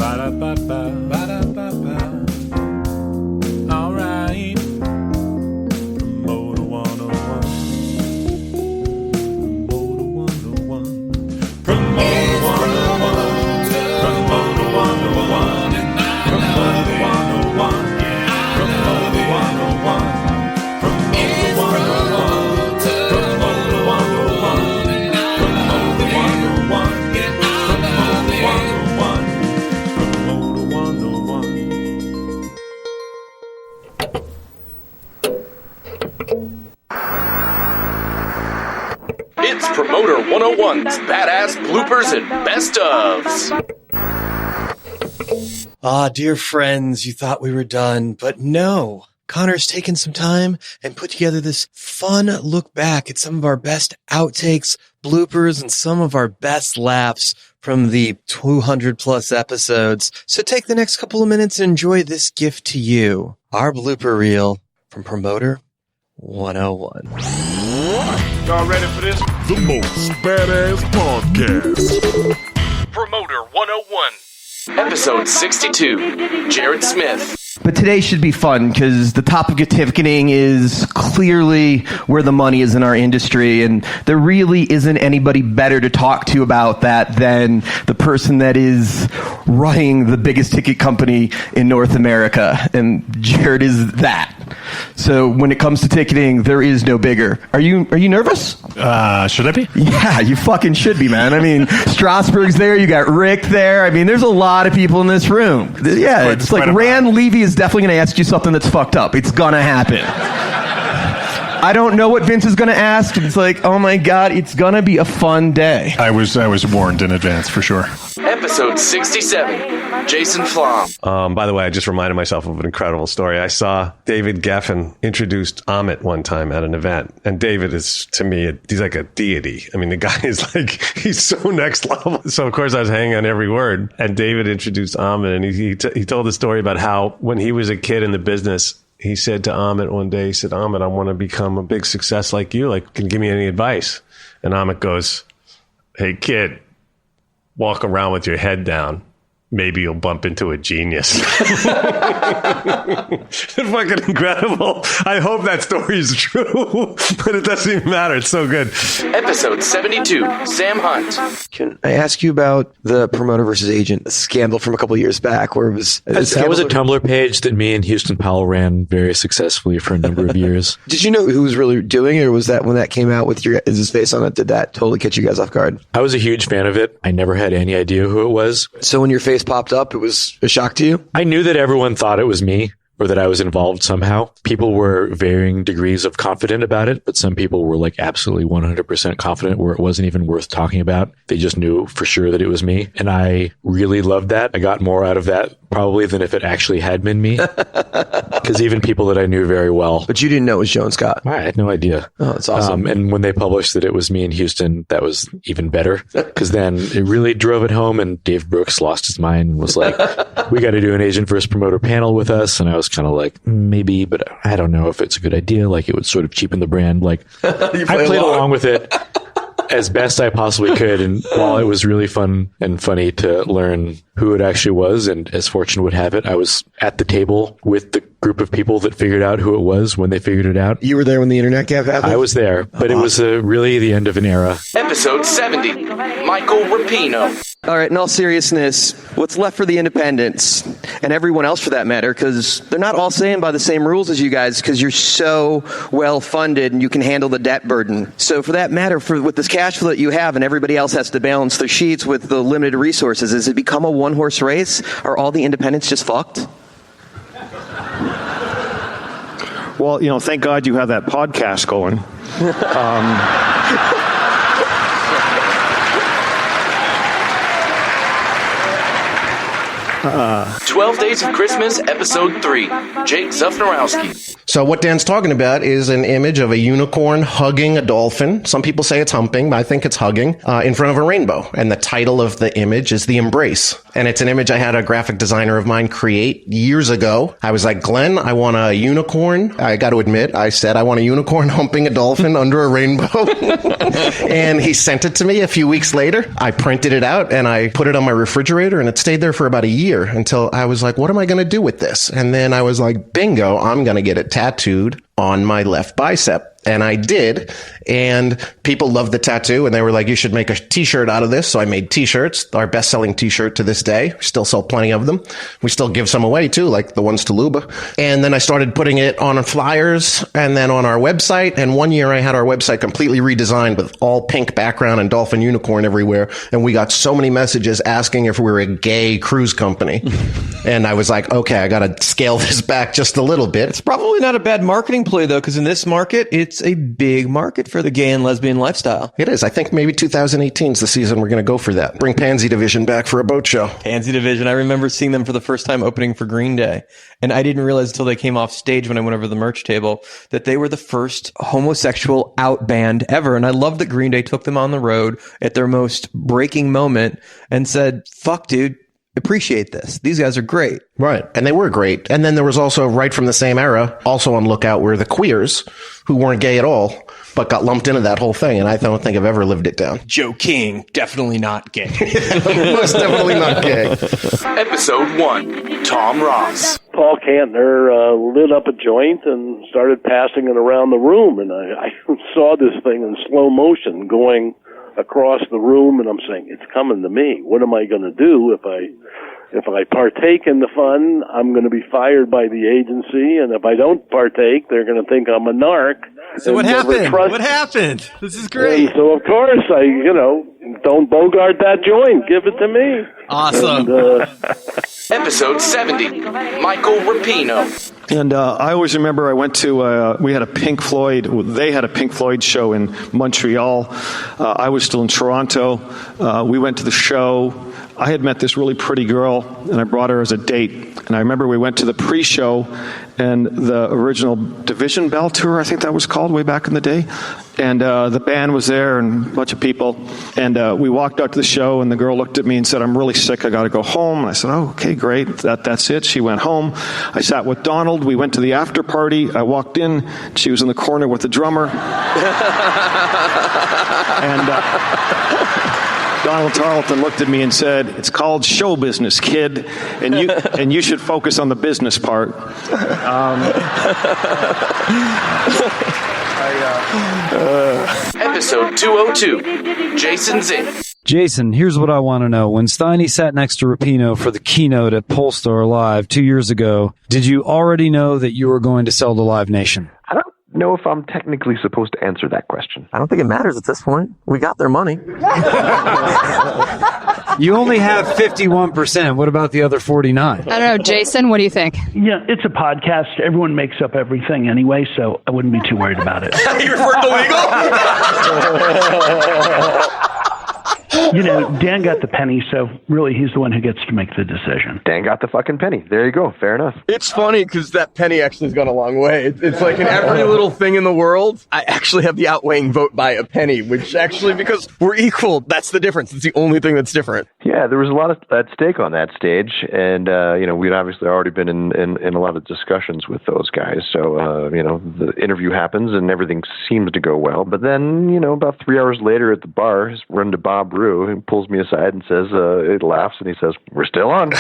Ba-da-ba-ba, ba-da-ba-ba. All right. Promoter 101. Promoter 101. Promoter 101. Promoter 101. Promoter 101. Promoter 101. Promoter 101. Promoter 101. Promoter 101. It's Promoter 101's Badass Bloopers and Best Ofs. Dear friends, you thought we were done, but no. Connor's taken some time and put together this fun look back at some of our best outtakes, bloopers, and some of our best laughs from the 200 plus episodes. So take the next couple of minutes and enjoy this gift to you. Our blooper reel from Promoter 101. Y'all ready for this? The most badass podcast. Promoter 101. Episode 62. Jared Smith. But today should be fun because the topic of ticketing is clearly where the money is in our industry, and there really isn't anybody better to talk to about that than the person that is running the biggest ticket company in North America, and Jared is that. So when it comes to ticketing, there is no bigger. Are you nervous? Should I be? Yeah, you fucking should be, man. I mean, Strasburg's there, you got Rick there. I mean, there's a lot of people in this room. Yeah, it's like Rand Levy is definitely going to ask you something that's fucked up. It's going to happen. I don't know what Vince is going to ask. It's like, oh my God, it's going to be a fun day. I was warned in advance for sure. Episode 67. Jason Flom. By the way, I just reminded myself of an incredible story. I saw David Geffen introduced Amit one time at an event. And David is, to me, he's like a deity. I mean, the guy is like, he's so next level. So, of course, I was hanging on every word. And David introduced Amit, and he told the story about how when he was a kid in the business, he said to Amit one day, he said, Amit, I want to become a big success like you. Like, can you give me any advice? And Amit goes, hey, kid, walk around with your head down. Maybe you'll bump into a genius. Fucking incredible. I hope that story is true, but it doesn't even matter. It's so good. Episode 72. Sam Hunt. Can I ask you about the promoter versus agent scandal from a couple of years back where it was... That was a Tumblr page that me and Houston Powell ran very successfully for a number of years. Did you know who was really doing it, or was that when that came out with your his face on it, did that totally catch you guys off guard? I was a huge fan of it. I never had any idea who it was. So when your face popped up, it was a shock to you? I knew that everyone thought it was me, or that I was involved somehow. People were varying degrees of confident about it, but some people were like absolutely 100% confident where it wasn't even worth talking about. They just knew for sure that it was me. And I really loved that. I got more out of that probably than if it actually had been me. Because even people that I knew very well. But you didn't know it was Joe and Scott. I had no idea. Oh, that's awesome. And when they published that it was me in Houston, that was even better. Because then it really drove it home, and Dave Brooks lost his mind and was like, we got to do an agent versus promoter panel with us. And I was kind of like, maybe, but I don't know if it's a good idea. Like, it would sort of cheapen the brand. Like, I played along with it as best I possibly could. And while it was really fun and funny to learn who it actually was, and as fortune would have it, I was at the table with the group of people that figured out who it was when they figured it out. You were there when the internet gap happened? I was there, but it was really the end of an era. Episode 70. Michael Rapino. All right, in all seriousness, what's left for the independents, and everyone else for that matter, because they're not all saying by the same rules as you guys, because you're so well funded and you can handle the debt burden. So for that matter, with this cash flow that you have and everybody else has to balance their sheets with the limited resources, has it become a one-horse race? Are all the independents just fucked? Well, thank God you have that podcast going. 12 Days of Christmas, Episode 3. Jake Zufnorowski. So what Dan's talking about is an image of a unicorn hugging a dolphin. Some people say it's humping, but I think it's hugging in front of a rainbow. And the title of the image is The Embrace. And it's an image I had a graphic designer of mine create years ago. I was like, Glenn, I want a unicorn. I got to admit, I said I want a unicorn humping a dolphin under a rainbow. And he sent it to me a few weeks later. I printed it out and I put it on my refrigerator, and it stayed there for about a year until I was like, what am I going to do with this? And then I was like, bingo, I'm going to get it tattooed on my left bicep. And I did. And people loved the tattoo, and they were like, you should make a t-shirt out of this. So I made t-shirts, our best-selling t-shirt to this day. We still sell plenty of them. We still give some away too, like the ones to Luba. And then I started putting it on flyers and then on our website. And one year I had our website completely redesigned with all pink background and dolphin unicorn everywhere. And we got so many messages asking if we were a gay cruise company. And I was like, okay, I got to scale this back just a little bit. It's probably not a bad marketing play, though, because in this market, it's a big market for the gay and lesbian lifestyle. It is. I think maybe 2018 is the season we're going to go for that. Bring Pansy Division back for a boat show. Pansy Division. I remember seeing them for the first time opening for Green Day. And I didn't realize until they came off stage when I went over to the merch table that they were the first homosexual out band ever. And I love that Green Day took them on the road at their most breaking moment and said, fuck, dude. Appreciate this. These guys are great. Right. And they were great. And then there was also, right from the same era, also on Lookout, were the Queers, who weren't gay at all, but got lumped into that whole thing. And I don't think I've ever lived it down. Joe King, definitely not gay. Most definitely not gay. Episode 1, Tom Ross. Paul Kantner lit up a joint and started passing it around the room. And I saw this thing in slow motion going across the room, and I'm saying, it's coming to me. What am I going to do if I partake in the fun? I'm going to be fired by the agency, and if I don't partake, they're going to think I'm a narc. So what happened? What happened? This is great. And so of course I, don't bogart that joint. Give it to me. Awesome. And, Episode 70, Michael Rapino. And I always remember I went to, they had a Pink Floyd show in Montreal. I was still in Toronto. We went to the show. I had met this really pretty girl, and I brought her as a date. And I remember we went to the pre-show, and the original Division Bell tour, I think that was called, way back in the day. And the band was there and a bunch of people. And we walked out to the show, and the girl looked at me and said, I'm really sick. I got to go home. And I said, oh, okay, great. That's it. She went home. I sat with Donald. We went to the after party. I walked in. She was in the corner with the drummer. And Donald Tarleton looked at me and said, it's called show business, kid, and you should focus on the business part. Episode 202, Jason Zink. Jason, here's what I want to know. When Steiny sat next to Rapino for the keynote at Polestar Live 2 years ago, did you already know that you were going to sell to Live Nation? I don't know if I'm technically supposed to answer that question. I don't think it matters at this point. We got their money. You only have 51%. What about the other 49? I don't know. Jason, what do you think? Yeah, it's a podcast. Everyone makes up everything anyway, so I wouldn't be too worried about it. You referred to legal? Dan got the penny, so really he's the one who gets to make the decision. Dan got the fucking penny. There you go. Fair enough. It's funny because that penny actually has gone a long way. It's like in every little thing in the world, I actually have the outweighing vote by a penny, which actually, because we're equal, that's the difference. It's the only thing that's different. Yeah, there was a lot at stake on that stage, and we'd obviously already been in a lot of discussions with those guys. So the interview happens and everything seems to go well. But then about 3 hours later at the bar, his run to Bob Rue, he pulls me aside and says, he laughs and he says, "We're still on."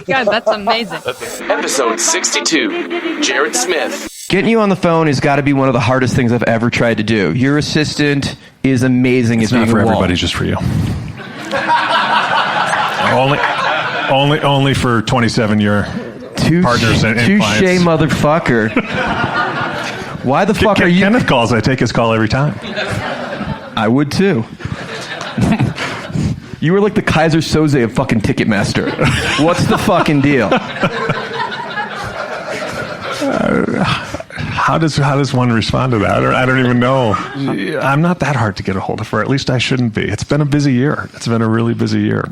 God, that's amazing. Episode 62, Jared Smith. Getting you on the phone has got to be one of the hardest things I've ever tried to do. Your assistant is amazing. It's not for everybody, just for you. only for 27-year partners and clients. Touche, motherfucker. Why the fuck are you? Kenneth calls. I take his call every time. I would too. You were like the Kaiser Soze of fucking Ticketmaster. What's the fucking deal? How does one respond to that? I don't even know. I'm not that hard to get a hold of, or at least I shouldn't be. It's been a busy year. It's been a really busy year.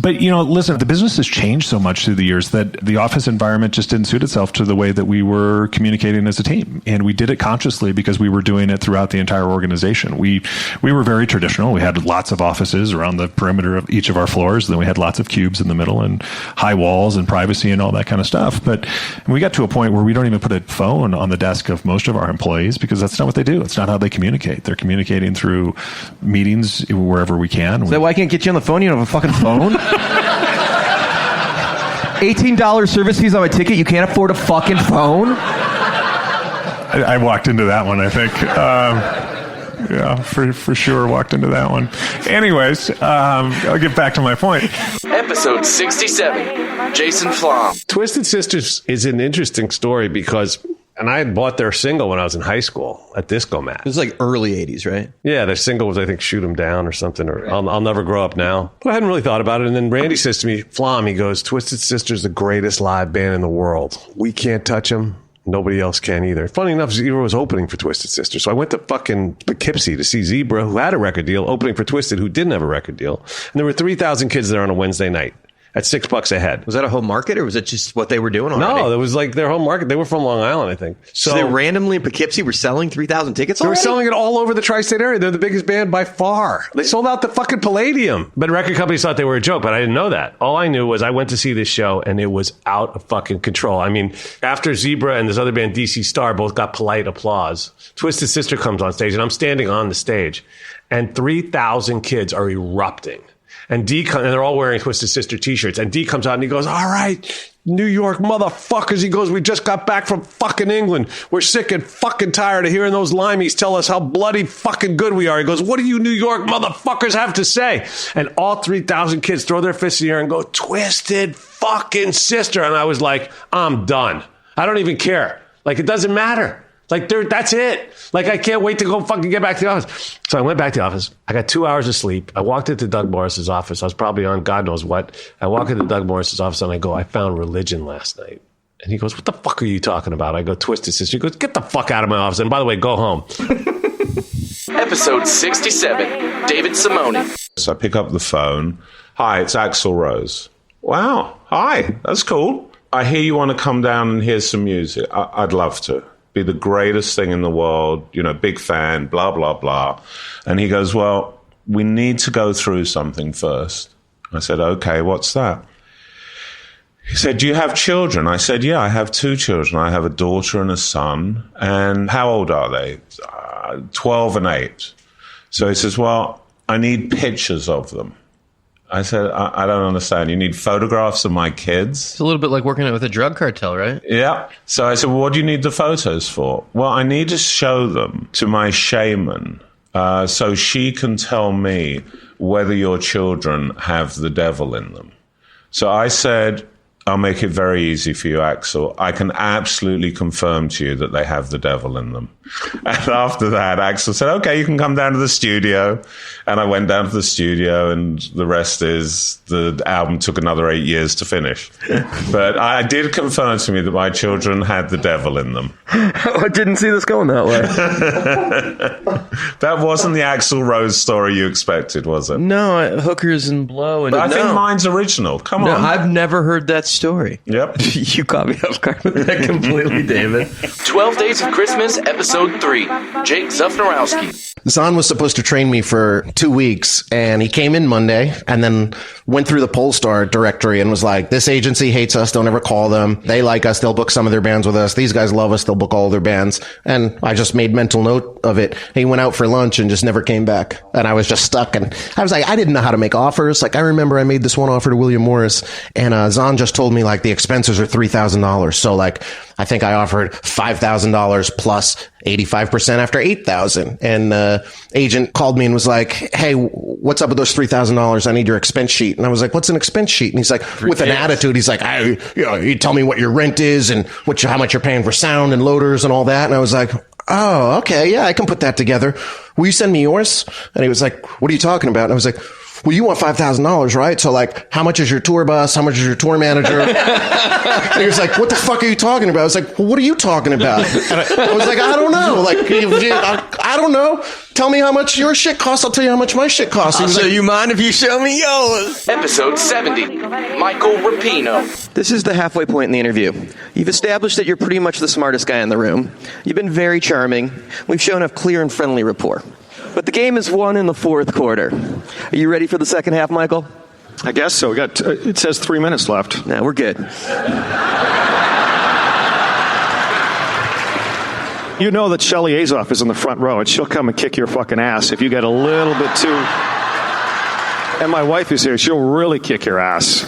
But, listen, the business has changed so much through the years that the office environment just didn't suit itself to the way that we were communicating as a team. And we did it consciously because we were doing it throughout the entire organization. We were very traditional. We had lots of offices around the perimeter of each of our floors. Then we had lots of cubes in the middle and high walls and privacy and all that kind of stuff. But we got to a point where we don't even put a phone on the desk of most of our employees because that's not what they do. It's not how they communicate. They're communicating through meetings wherever we can. Is that why I can't get you on the phone? You don't have a fucking phone? $18 service fees on my ticket. You can't afford a fucking phone? I walked into that one, I think. Yeah, for sure walked into that one. Anyways, I'll get back to my point. Episode 67, Jason Flom. Twisted Sisters is an interesting story because, and I had bought their single when I was in high school at Disco Mat. It was like early 80s, right? Yeah, their single was, I think, Shoot 'Em Down or something, or I'll Never Grow Up Now. But I hadn't really thought about it. And then Randy says to me, Flom, he goes, Twisted Sisters, the greatest live band in the world. We can't touch them. Nobody else can either. Funny enough, Zebra was opening for Twisted Sister. So I went to fucking Poughkeepsie to see Zebra, who had a record deal, opening for Twisted, who didn't have a record deal. And there were 3,000 kids there on a Wednesday night at $6 a head. Was that a home market or was it just what they were doing already? No, it was like their home market. They were from Long Island, I think. So they randomly in Poughkeepsie were selling 3,000 tickets already? They were selling it all over the tri-state area. They're the biggest band by far. They sold out the fucking Palladium. But record companies thought they were a joke, but I didn't know that. All I knew was I went to see this show and it was out of fucking control. I mean, after Zebra and this other band, DC Star, both got polite applause, Twisted Sister comes on stage and I'm standing on the stage and 3,000 kids are erupting. And and they're all wearing Twisted Sister t-shirts. And D comes out and he goes, all right, New York motherfuckers. He goes, we just got back from fucking England. We're sick and fucking tired of hearing those limeys tell us how bloody fucking good we are. He goes, what do you New York motherfuckers have to say? And all 3,000 kids throw their fists in the air and go, Twisted fucking Sister. And I was like, I'm done. I don't even care. Like, it doesn't matter. Like, that's it. Like, I can't wait to go fucking get back to the office. So I went back to the office. I got 2 hours of sleep. I walked into Doug Morris's office. I was probably on God knows what. I walk into Doug Morris's office and I go, I found religion last night. And he goes, what the fuck are you talking about? I go, Twisted Sister. He goes, get the fuck out of my office. And by the way, go home. Episode 67, David Simone. So I pick up the phone. Hi, it's Axl Rose. Wow. Hi. That's cool. I hear you want to come down and hear some music. I'd love to. Be the greatest thing in the world, big fan, blah, blah, blah. And he goes, well, we need to go through something first. I said, okay, what's that? He said, do you have children? I said, yeah, I have 2 children. I have a daughter and a son. And how old are they? 12 and 8. So he says, well, I need pictures of them. I said, I don't understand. You need photographs of my kids? It's a little bit like working with a drug cartel, right? Yeah. So I said, well, what do you need the photos for? Well, I need to show them to my shaman so she can tell me whether your children have the devil in them. So I said, I'll make it very easy for you, Axl. I can absolutely confirm to you that they have the devil in them. And after that, Axl said, okay, you can come down to the studio. And I went down to the studio, and the rest is the album took another 8 years to finish. But I did confirm to me that my children had the devil in them. I didn't see this going that way. That wasn't the Axl Rose story you expected, was it? No, hookers and blow. And but I think mine's original. Come on. I've never heard that story. Yep. You caught me off guard with that completely, David. 12 Days of Christmas, Episode 3, Jake Zufnorowski. Zahn was supposed to train me for 2 weeks, and he came in Monday and then went through the Polestar directory and was like, this agency hates us. Don't ever call them. They like us. They'll book some of their bands with us. These guys love us. They'll book all their bands. And I just made mental note of it. He went out for lunch and just never came back. And I was just stuck. And I was like, I didn't know how to make offers. Like, I remember I made this one offer to William Morris, and Zahn just told me, like, the expenses are $3,000. So, like, I think I offered $5,000 plus 85% after $8,000. And agent called me and was like, hey, what's up with those $3,000? I need your expense sheet. And I was like, what's an expense sheet? And he's like, with an attitude, he's like, you tell me what your rent is and how much you're paying for sound and loaders and all that. And I was like, oh, okay, yeah, I can put that together. Will you send me yours? And he was like, what are you talking about? And I was like, well, you want $5,000, right? So like, how much is your tour bus? How much is your tour manager? And he was like, what the fuck are you talking about? I was like, well, what are you talking about? And I was like, I don't know. Like, I don't know. Tell me how much your shit costs. I'll tell you how much my shit costs. So you mind if you show me yours? Episode 70, Michael Rapino. This is the halfway point in the interview. You've established that you're pretty much the smartest guy in the room. You've been very charming. We've shown a clear and friendly rapport. But the game is won in the fourth quarter. Are you ready for the second half, Michael? I guess so. We got it says 3 minutes left. Nah, we're good. You know that Shelly Azoff is in the front row, and she'll come and kick your fucking ass if you get a little bit too... And my wife is here. She'll really kick your ass.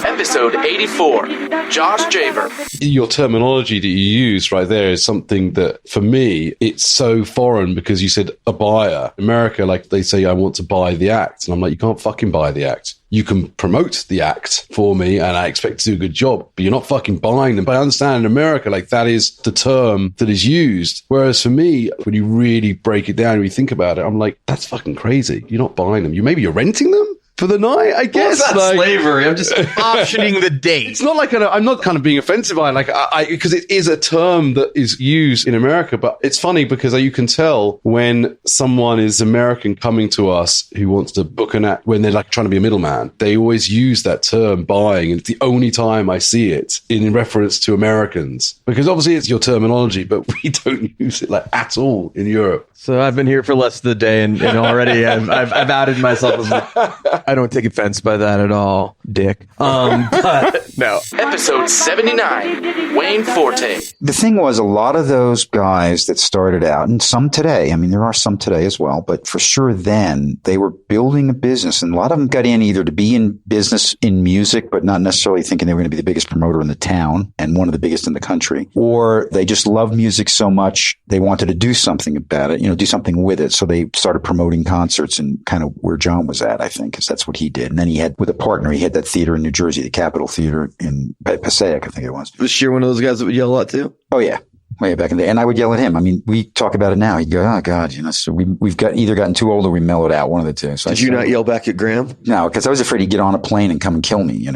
Episode 84, Josh Jaber. Your terminology that you use right there is something that, for me, it's so foreign because you said a buyer. America, like they say, I want to buy the act. And I'm like, you can't fucking buy the act. You can promote the act for me and I expect to do a good job, but you're not fucking buying them. But I understand in America, like that is the term that is used. Whereas for me, when you really break it down and you think about it, I'm like, that's fucking crazy. You're not buying them. Maybe you're renting them for the night, I guess. Well, it's not slavery. I'm just optioning the date. It's not like I'm not kind of being offensive by it, because it is a term that is used in America. But it's funny because you can tell when someone is American coming to us who wants to book an act, when they're like trying to be a middleman, they always use that term buying. And it's the only time I see it in reference to Americans, because obviously it's your terminology, but we don't use it like at all in Europe. So I've been here for less than a day, and already I've outed myself as I don't take offense by that at all, Dick. But no. Episode 79, Wayne Forte. The thing was, a lot of those guys that started out, and some today, I mean, there are some today as well, but for sure then, they were building a business, and a lot of them got in either to be in business in music, but not necessarily thinking they were going to be the biggest promoter in the town and one of the biggest in the country, or they just loved music so much, they wanted to do something about it, do something with it. So they started promoting concerts, and kind of where John was at, I think, because that's what he did. And then he had, with a partner, he had that theater in New Jersey, the Capitol Theater in Passaic, I think it was. Was Sheer one of those guys that would yell a lot too? Oh, yeah. Way back in the day. And I would yell at him. I mean, we talk about it now. He'd go, oh, God, so we've either gotten too old or we mellowed out, one of the two. So Did you not yell back at Graham? No, because I was afraid he'd get on a plane and come and kill me,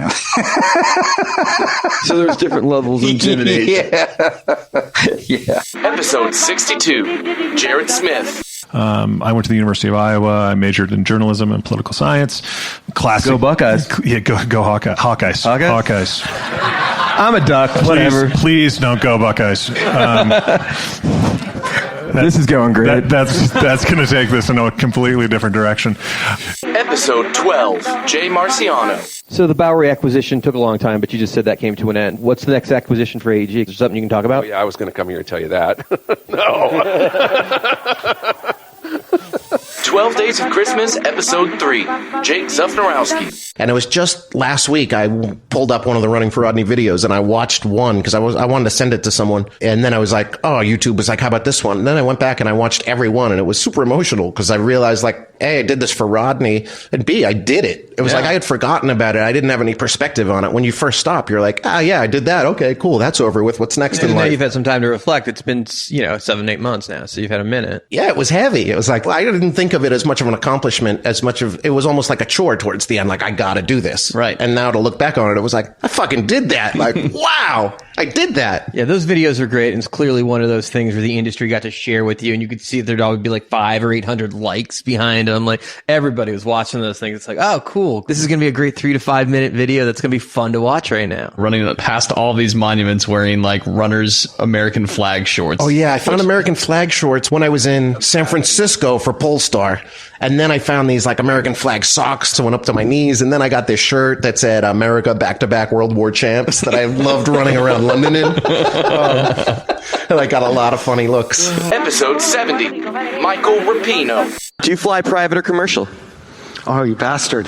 So there's different levels of intimidation. Yeah. Episode 62, Jared Smith. I went to the University of Iowa. I majored in journalism and political science. Classic. Go Buckeyes. Yeah, go Hawkeyes. Hawkeyes. I'm a duck. Whatever. Please don't go Buckeyes. This is going great. That's going to take this in a completely different direction. Episode 12, Jay Marciano. So the Bowery acquisition took a long time, but you just said that came to an end. What's the next acquisition for AEG? Is there something you can talk about? Oh, yeah, I was going to come here and tell you that. No. 12 Days of Christmas, Episode 3, Jake Zufnorowski. And it was just last week I pulled up one of the Running for Rodney videos and I watched one because I wanted to send it to someone. And then I was like, oh, YouTube was like, how about this one? And then I went back and I watched every one and it was super emotional because I realized like, A, I did this for Rodney, and B, I did it. It was like I had forgotten about it. I didn't have any perspective on it. When you first stop, you're like, yeah, I did that. Okay, cool. That's over with. What's next in life? You've had some time to reflect. It's been, 7-8 months now, so you've had a minute. Yeah, it was heavy. It was like, I didn't think of it as much of an accomplishment as much of, it was almost like a chore towards the end. Like, I got to do this. Right. And now to look back on it, it was like, I fucking did that. Like, wow, I did that. Yeah, those videos are great. And it's clearly one of those things where the industry got to share with you, and you could see there'd always be like 500 or 800 likes behind them. Like, everybody was watching those things. It's like, oh, cool. This is going to be a great 3 to 5 minute video that's going to be fun to watch right now. Running past all these monuments wearing like runners' American flag shorts. Oh, yeah. I found American flag shorts when I was in San Francisco for Polestar. And then I found these like American flag socks that went up to my knees. And then I got this shirt that said America back-to-back World War champs that I loved running around London in. And I got a lot of funny looks. Episode 70, Michael Rapino. Do you fly private or commercial? Oh, you bastard.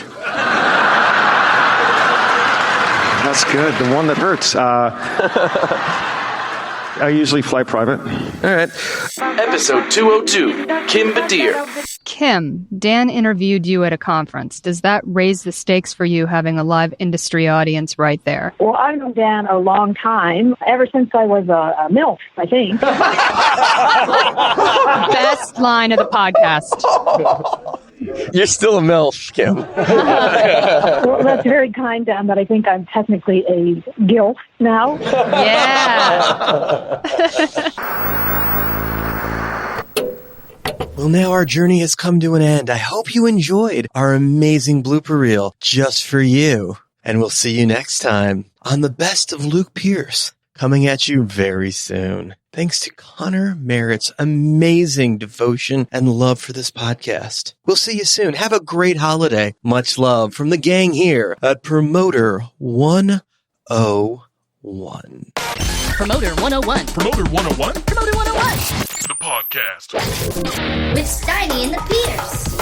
That's good. The one that hurts. I usually fly private. All right. Episode 202, Kim Badir. Kim, Dan interviewed you at a conference. Does that raise the stakes for you having a live industry audience right there? Well, I've known Dan a long time, ever since I was a MILF, I think. Best line of the podcast. You're still a MILF, Kim. Well, that's very kind, Dan, but I think I'm technically a GILF now. Yeah. Well, now our journey has come to an end. I hope you enjoyed our amazing blooper reel just for you. And we'll see you next time on the best of Luke Pierce, coming at you very soon. Thanks to Connor Merritt's amazing devotion and love for this podcast. We'll see you soon. Have a great holiday. Much love from the gang here at Promoter 101. Promoter 101. Promoter 101? Promoter 101. The podcast. With Steiny and the Peters.